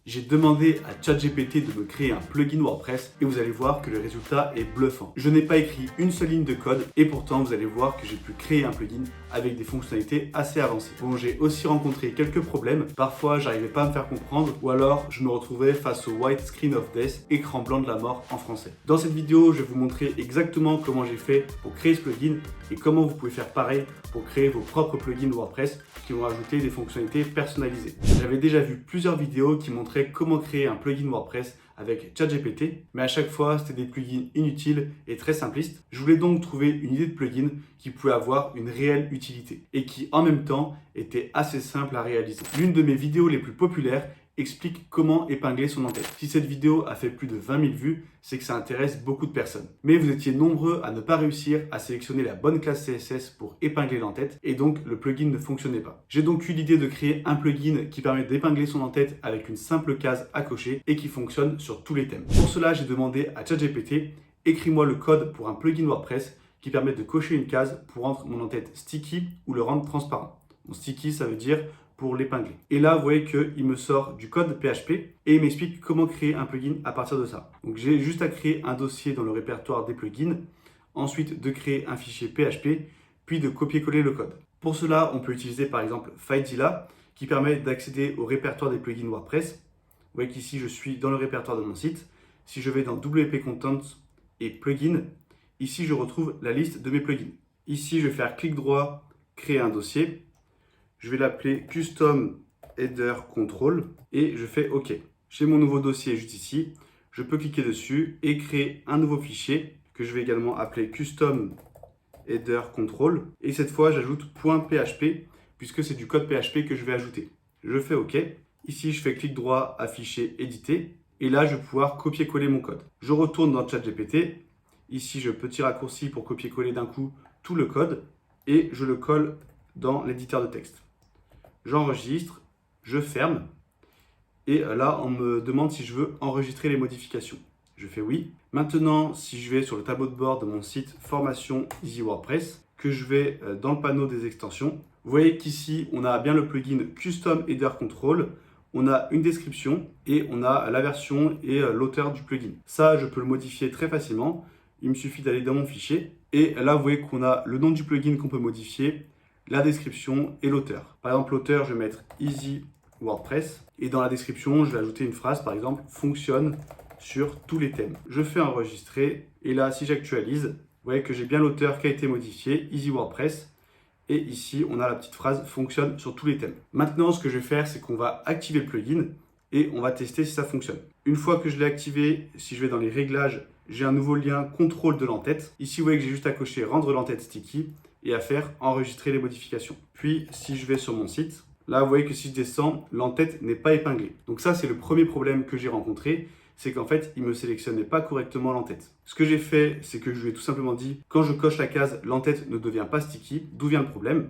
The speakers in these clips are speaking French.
J'ai demandé à ChatGPT de me créer un plugin WordPress et vous allez voir que le résultat est bluffant. Je n'ai pas écrit une seule ligne de code et pourtant vous allez voir que j'ai pu créer un plugin avec des fonctionnalités assez avancées. Bon, j'ai aussi rencontré quelques problèmes. Parfois, j'arrivais pas à me faire comprendre ou alors je me retrouvais face au white screen of death, écran blanc de la mort en français. Dans cette vidéo, je vais vous montrer exactement comment j'ai fait pour créer ce plugin et comment vous pouvez faire pareil pour créer vos propres plugins WordPress qui vont ajouter des fonctionnalités personnalisées. J'avais déjà vu plusieurs vidéos qui montraient comment créer un plugin WordPress avec ChatGPT, mais à chaque fois, c'était des plugins inutiles et très simplistes. Je voulais donc trouver une idée de plugin qui pouvait avoir une réelle utilité et qui, en même temps, était assez simple à réaliser. L'une de mes vidéos les plus populaires explique comment épingler son en-tête. Si cette vidéo a fait plus de 20 000 vues, c'est que ça intéresse beaucoup de personnes. Mais vous étiez nombreux à ne pas réussir à sélectionner la bonne classe CSS pour épingler l'en-tête et donc le plugin ne fonctionnait pas. J'ai donc eu l'idée de créer un plugin qui permet d'épingler son en-tête avec une simple case à cocher et qui fonctionne sur tous les thèmes. Pour cela, j'ai demandé à ChatGPT, écris-moi le code pour un plugin WordPress qui permet de cocher une case pour rendre mon en-tête sticky ou le rendre transparent. Bon, sticky, ça veut dire pour l'épingler. Et là, vous voyez qu'il me sort du code PHP et il m'explique comment créer un plugin à partir de ça. Donc, j'ai juste à créer un dossier dans le répertoire des plugins, ensuite de créer un fichier PHP, puis de copier-coller le code. Pour cela, on peut utiliser par exemple FileZilla qui permet d'accéder au répertoire des plugins WordPress. Vous voyez qu'ici, je suis dans le répertoire de mon site. Si je vais dans WP Content et Plugins, ici, je retrouve la liste de mes plugins. Ici, je vais faire clic droit, créer un dossier. Je vais l'appeler Custom Header Control et je fais OK. J'ai mon nouveau dossier juste ici. Je peux cliquer dessus et créer un nouveau fichier que je vais également appeler Custom Header Control. Et cette fois, j'ajoute .php puisque c'est du code PHP que je vais ajouter. Je fais OK. Ici, je fais clic droit, afficher, éditer. Et là, je vais pouvoir copier-coller mon code. Je retourne dans ChatGPT. Ici, je petit raccourci pour copier-coller d'un coup tout le code et je le colle dans l'éditeur de texte. J'enregistre, je ferme et là on me demande si je veux enregistrer les modifications. Je fais oui. Maintenant, si je vais sur le tableau de bord de mon site formation Easy WordPress, que je vais dans le panneau des extensions, vous voyez qu'ici on a bien le plugin Custom Header Control, on a une description et on a la version et l'auteur du plugin. Ça, je peux le modifier très facilement. Il me suffit d'aller dans mon fichier et là vous voyez qu'on a le nom du plugin qu'on peut modifier, la description et l'auteur. Par exemple, l'auteur, je vais mettre Easy WordPress et dans la description, je vais ajouter une phrase, par exemple, fonctionne sur tous les thèmes. Je fais enregistrer et là, si j'actualise, vous voyez que j'ai bien l'auteur qui a été modifié, Easy WordPress. Et ici, on a la petite phrase fonctionne sur tous les thèmes. Maintenant, ce que je vais faire, c'est qu'on va activer le plugin et on va tester si ça fonctionne. Une fois que je l'ai activé, si je vais dans les réglages, j'ai un nouveau lien contrôle de l'entête. Ici, vous voyez que j'ai juste à cocher rendre l'entête sticky et à faire enregistrer les modifications. Puis, si je vais sur mon site, là, vous voyez que si je descends, l'entête n'est pas épinglée. Donc ça, c'est le premier problème que j'ai rencontré, c'est qu'en fait, il ne me sélectionnait pas correctement l'entête. Ce que j'ai fait, c'est que je lui ai tout simplement dit, quand je coche la case, l'entête ne devient pas sticky, d'où vient le problème?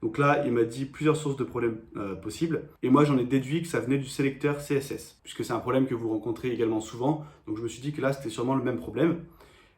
Donc là, il m'a dit plusieurs sources de problèmes possibles. Et moi, j'en ai déduit que ça venait du sélecteur CSS, puisque c'est un problème que vous rencontrez également souvent. Donc je me suis dit que là, c'était sûrement le même problème.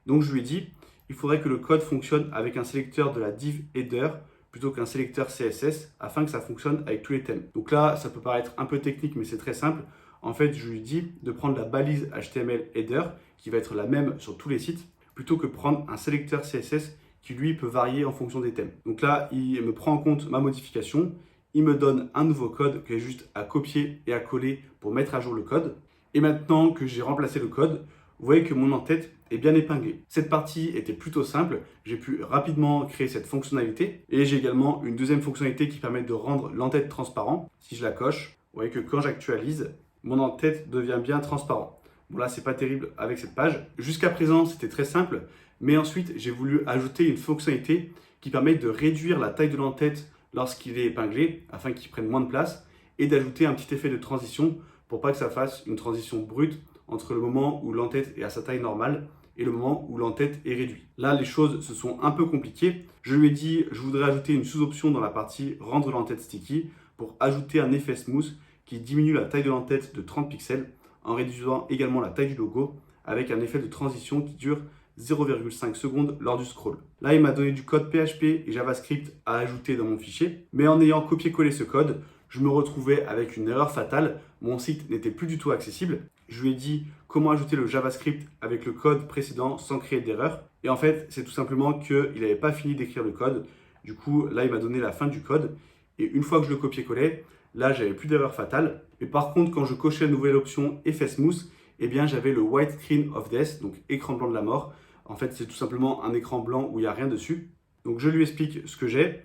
Donc je lui ai dit, il faudrait que le code fonctionne avec un sélecteur de la div header plutôt qu'un sélecteur CSS afin que ça fonctionne avec tous les thèmes. Donc là, ça peut paraître un peu technique, mais c'est très simple. En fait, je lui dis de prendre la balise HTML header qui va être la même sur tous les sites plutôt que prendre un sélecteur CSS qui lui peut varier en fonction des thèmes. Donc là, il me prend en compte ma modification, il me donne un nouveau code que j'ai juste à copier et à coller pour mettre à jour le code. Et maintenant que j'ai remplacé le code, vous voyez que mon en-tête est bien épinglé. Cette partie était plutôt simple, j'ai pu rapidement créer cette fonctionnalité et j'ai également une deuxième fonctionnalité qui permet de rendre l'en-tête transparent. Si je la coche, vous voyez que quand j'actualise, mon en-tête devient bien transparent. Bon là, c'est pas terrible avec cette page. Jusqu'à présent, c'était très simple, mais ensuite, j'ai voulu ajouter une fonctionnalité qui permet de réduire la taille de l'en-tête lorsqu'il est épinglé afin qu'il prenne moins de place et d'ajouter un petit effet de transition pour pas que ça fasse une transition brute entre le moment où l'en-tête est à sa taille normale et le moment où l'en-tête est réduite. Là, les choses se sont un peu compliquées. Je lui ai dit, je voudrais ajouter une sous-option dans la partie rendre l'en-tête sticky pour ajouter un effet smooth qui diminue la taille de l'en-tête de 30 pixels en réduisant également la taille du logo avec un effet de transition qui dure 0,5 secondes lors du scroll. Là, il m'a donné du code PHP et JavaScript à ajouter dans mon fichier, mais en ayant copié-collé ce code, je me retrouvais avec une erreur fatale, mon site n'était plus du tout accessible. Je lui ai dit comment ajouter le JavaScript avec le code précédent sans créer d'erreur. Et en fait, c'est tout simplement qu'il n'avait pas fini d'écrire le code. Du coup, là, il m'a donné la fin du code. Et une fois que je le copiais-collais, là, j'avais plus d'erreur fatale. Mais par contre, quand je cochais la nouvelle option Effet Smooth, eh bien, j'avais le White Screen of Death, donc écran blanc de la mort. En fait, c'est tout simplement un écran blanc où il n'y a rien dessus. Donc, je lui explique ce que j'ai.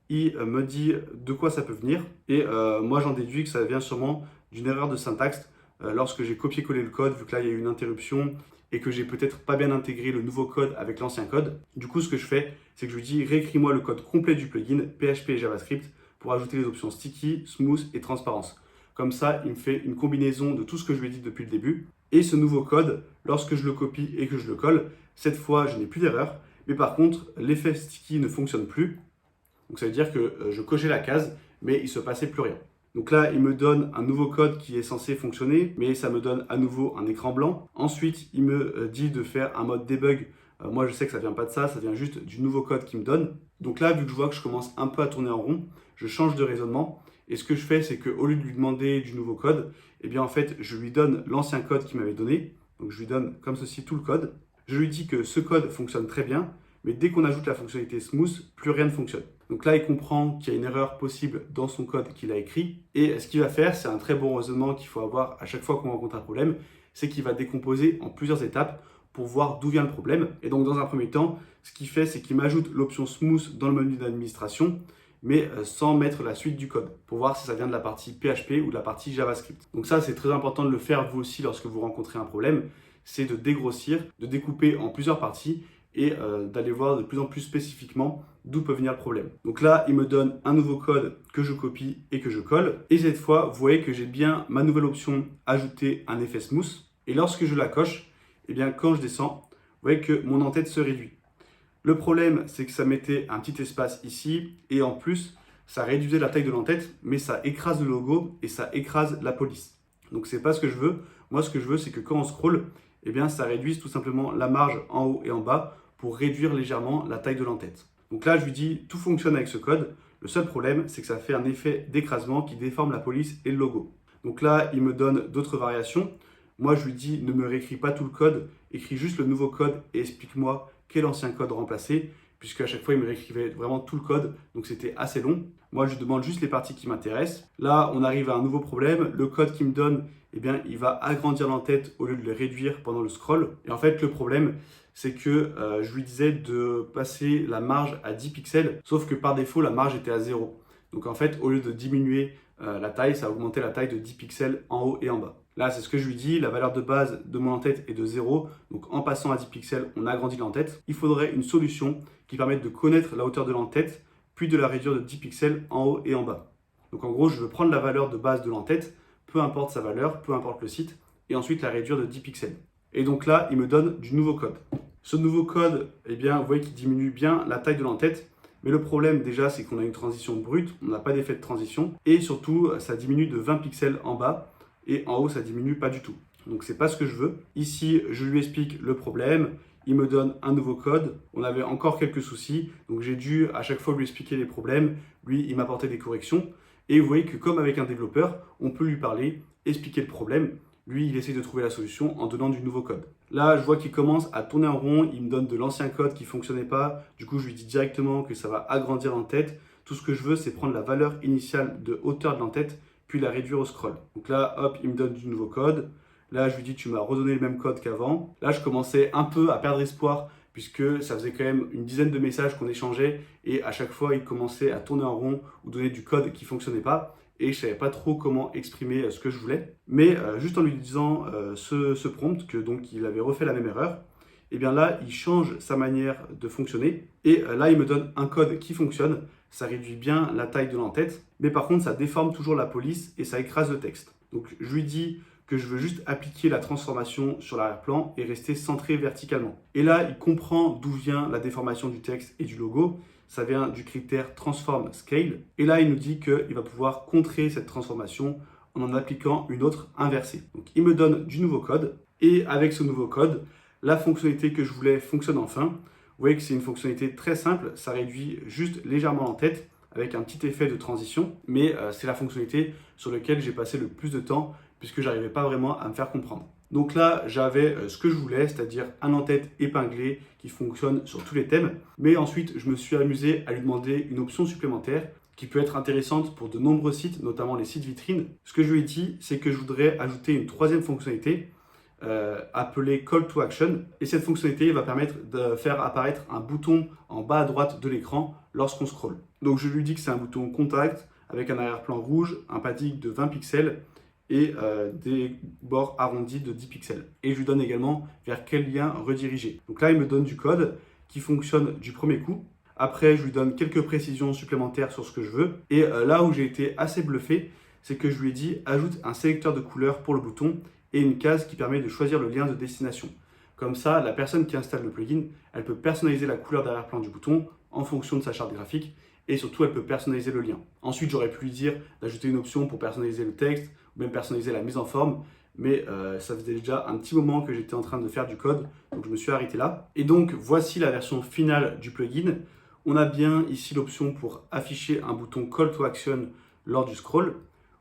Il me dit de quoi ça peut venir. Et moi, j'en déduis que ça vient sûrement d'une erreur de syntaxe. Lorsque j'ai copié-collé le code, vu que là, il y a eu une interruption et que j'ai peut-être pas bien intégré le nouveau code avec l'ancien code. Du coup, ce que je fais, c'est que je lui dis réécris-moi le code complet du plugin, PHP et JavaScript, pour ajouter les options Sticky, Smooth et Transparence. Comme ça, il me fait une combinaison de tout ce que je lui ai dit depuis le début. Et ce nouveau code, lorsque je le copie et que je le colle, cette fois, je n'ai plus d'erreur. Mais par contre, l'effet Sticky ne fonctionne plus. Donc ça veut dire que je cochais la case, mais il ne se passait plus rien. Donc là, il me donne un nouveau code qui est censé fonctionner, mais ça me donne à nouveau un écran blanc. Ensuite, il me dit de faire un mode debug. Moi, je sais que ça ne vient pas de ça vient juste du nouveau code qu'il me donne. Donc là, vu que je vois que je commence un peu à tourner en rond, je change de raisonnement. Et ce que je fais, c'est qu'au lieu de lui demander du nouveau code, eh bien en fait, je lui donne l'ancien code qu'il m'avait donné. Donc je lui donne comme ceci tout le code. Je lui dis que ce code fonctionne très bien, mais dès qu'on ajoute la fonctionnalité Smooth, plus rien ne fonctionne. Donc là, il comprend qu'il y a une erreur possible dans son code qu'il a écrit. Et ce qu'il va faire, c'est un très bon raisonnement qu'il faut avoir à chaque fois qu'on rencontre un problème, c'est qu'il va décomposer en plusieurs étapes pour voir d'où vient le problème. Et donc, dans un premier temps, ce qu'il fait, c'est qu'il m'ajoute l'option Smooth dans le menu d'administration, mais sans mettre la suite du code, pour voir si ça vient de la partie PHP ou de la partie JavaScript. Donc ça, c'est très important de le faire vous aussi lorsque vous rencontrez un problème, c'est de dégrossir, de découper en plusieurs parties et d'aller voir de plus en plus spécifiquement d'où peut venir le problème. Donc là, il me donne un nouveau code que je copie et que je colle. Et cette fois, vous voyez que j'ai bien ma nouvelle option ajouter un effet smooth. Et lorsque je la coche, eh bien quand je descends, vous voyez que mon en-tête se réduit. Le problème, c'est que ça mettait un petit espace ici et en plus, ça réduisait la taille de l'en-tête, mais ça écrase le logo et ça écrase la police. Donc c'est pas ce que je veux. Moi, ce que je veux, c'est que quand on scrolle, eh bien ça réduise tout simplement la marge en haut et en bas pour réduire légèrement la taille de l'en-tête. Donc là, je lui dis, tout fonctionne avec ce code. Le seul problème, c'est que ça fait un effet d'écrasement qui déforme la police et le logo. Donc là, il me donne d'autres variations. Moi, je lui dis, ne me réécris pas tout le code, écris juste le nouveau code et explique-moi quel ancien code remplacer, puisque à chaque fois, il me réécrivait vraiment tout le code, donc c'était assez long. Moi, je lui demande juste les parties qui m'intéressent. Là, on arrive à un nouveau problème. Le code qu'il me donne, eh bien, il va agrandir l'en-tête au lieu de le réduire pendant le scroll. Et en fait, le problème, c'est que je lui disais de passer la marge à 10 pixels, sauf que par défaut, la marge était à 0. Donc en fait, au lieu de diminuer la taille, ça a augmenté la taille de 10 pixels en haut et en bas. Là, c'est ce que je lui dis, la valeur de base de mon en-tête est de 0, donc en passant à 10 pixels, on agrandit l'en-tête. Il faudrait une solution qui permette de connaître la hauteur de l'en-tête, puis de la réduire de 10 pixels en haut et en bas. Donc en gros, je veux prendre la valeur de base de l'en-tête, peu importe sa valeur, peu importe le site, et ensuite la réduire de 10 pixels. Et donc là, il me donne du nouveau code. Ce nouveau code, eh bien, vous voyez qu'il diminue bien la taille de l'en-tête, mais le problème déjà, c'est qu'on a une transition brute, on n'a pas d'effet de transition, et surtout, ça diminue de 20 pixels en bas, et en haut, ça diminue pas du tout. Donc c'est pas ce que je veux. Ici, je lui explique le problème, il me donne un nouveau code, on avait encore quelques soucis, donc j'ai dû à chaque fois lui expliquer les problèmes, lui, il m'apportait des corrections, et vous voyez que comme avec un développeur, on peut lui parler, expliquer le problème, lui, il essaie de trouver la solution en donnant du nouveau code. Là, je vois qu'il commence à tourner en rond, il me donne de l'ancien code qui ne fonctionnait pas. Du coup, je lui dis directement que ça va agrandir l'en-tête. Tout ce que je veux, c'est prendre la valeur initiale de hauteur de l'en-tête, puis la réduire au scroll. Donc là, hop, il me donne du nouveau code. Là, je lui dis, tu m'as redonné le même code qu'avant. Là, je commençais un peu à perdre espoir, puisque ça faisait quand même une dizaine de messages qu'on échangeait. Et à chaque fois, il commençait à tourner en rond ou donner du code qui ne fonctionnait pas. Et je ne savais pas trop comment exprimer ce que je voulais. Mais juste en lui disant ce prompt, que donc il avait refait la même erreur, et bien là, il change sa manière de fonctionner. Et là, il me donne un code qui fonctionne. Ça réduit bien la taille de l'en-tête. Mais par contre, ça déforme toujours la police et ça écrase le texte. Donc je lui dis que je veux juste appliquer la transformation sur l'arrière-plan et rester centré verticalement. Et là, il comprend d'où vient la déformation du texte et du logo. Ça vient du critère Transform Scale. Et là, il nous dit qu'il va pouvoir contrer cette transformation en appliquant une autre inversée. Donc, il me donne du nouveau code. Et avec ce nouveau code, la fonctionnalité que je voulais fonctionne enfin. Vous voyez que c'est une fonctionnalité très simple. Ça réduit juste légèrement l'en-tête. avec un petit effet de transition, mais c'est la fonctionnalité sur laquelle j'ai passé le plus de temps puisque j'arrivais pas vraiment à me faire comprendre. Donc là, j'avais ce que je voulais, c'est-à-dire un en-tête épinglé qui fonctionne sur tous les thèmes. Mais ensuite, je me suis amusé à lui demander une option supplémentaire qui peut être intéressante pour de nombreux sites, notamment les sites vitrines. Ce que je lui ai dit, c'est que je voudrais ajouter une troisième fonctionnalité appelée Call to Action. Et cette fonctionnalité va permettre de faire apparaître un bouton en bas à droite de l'écran lorsqu'on scrolle. Donc je lui dis que c'est un bouton contact avec un arrière-plan rouge, un padding de 20 pixels et des bords arrondis de 10 pixels. Et je lui donne également vers quel lien rediriger. Donc là, il me donne du code qui fonctionne du premier coup. Après, je lui donne quelques précisions supplémentaires sur ce que je veux. Et là où j'ai été assez bluffé, c'est que je lui ai dit ajoute un sélecteur de couleurs pour le bouton et une case qui permet de choisir le lien de destination. Comme ça, la personne qui installe le plugin, elle peut personnaliser la couleur d'arrière-plan du bouton en fonction de sa charte graphique et surtout, elle peut personnaliser le lien. Ensuite, j'aurais pu lui dire d'ajouter une option pour personnaliser le texte ou même personnaliser la mise en forme, mais ça faisait déjà un petit moment que j'étais en train de faire du code, donc je me suis arrêté là. Et donc, voici la version finale du plugin. On a bien ici l'option pour afficher un bouton Call to Action lors du scroll.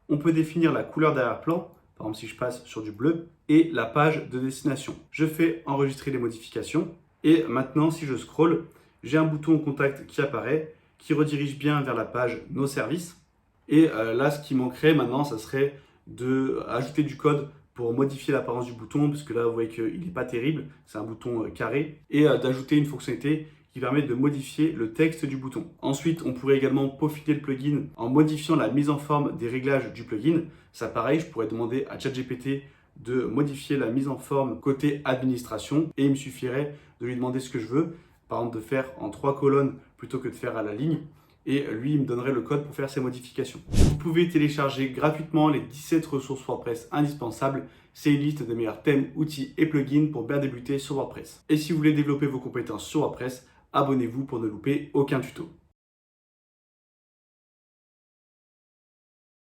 On peut définir la couleur d'arrière-plan, par exemple si je passe sur du bleu, et la page de destination. Je fais enregistrer les modifications, et maintenant si je scroll, j'ai un bouton contact qui apparaît, qui redirige bien vers la page Nos services. Et là, ce qui manquerait maintenant, ça serait d'ajouter du code pour modifier l'apparence du bouton, parce que là, vous voyez qu'il n'est pas terrible, c'est un bouton carré, et d'ajouter une fonctionnalité qui permet de modifier le texte du bouton. Ensuite, on pourrait également peaufiner le plugin en modifiant la mise en forme des réglages du plugin. Ça, pareil, je pourrais demander à ChatGPT de modifier la mise en forme côté administration, et il me suffirait de lui demander ce que je veux, par exemple de faire en 3 colonnes plutôt que de faire à la ligne, et lui, il me donnerait le code pour faire ces modifications. Vous pouvez télécharger gratuitement les 17 ressources WordPress indispensables. C'est une liste des meilleurs thèmes, outils et plugins pour bien débuter sur WordPress. Et si vous voulez développer vos compétences sur WordPress, abonnez-vous pour ne louper aucun tuto.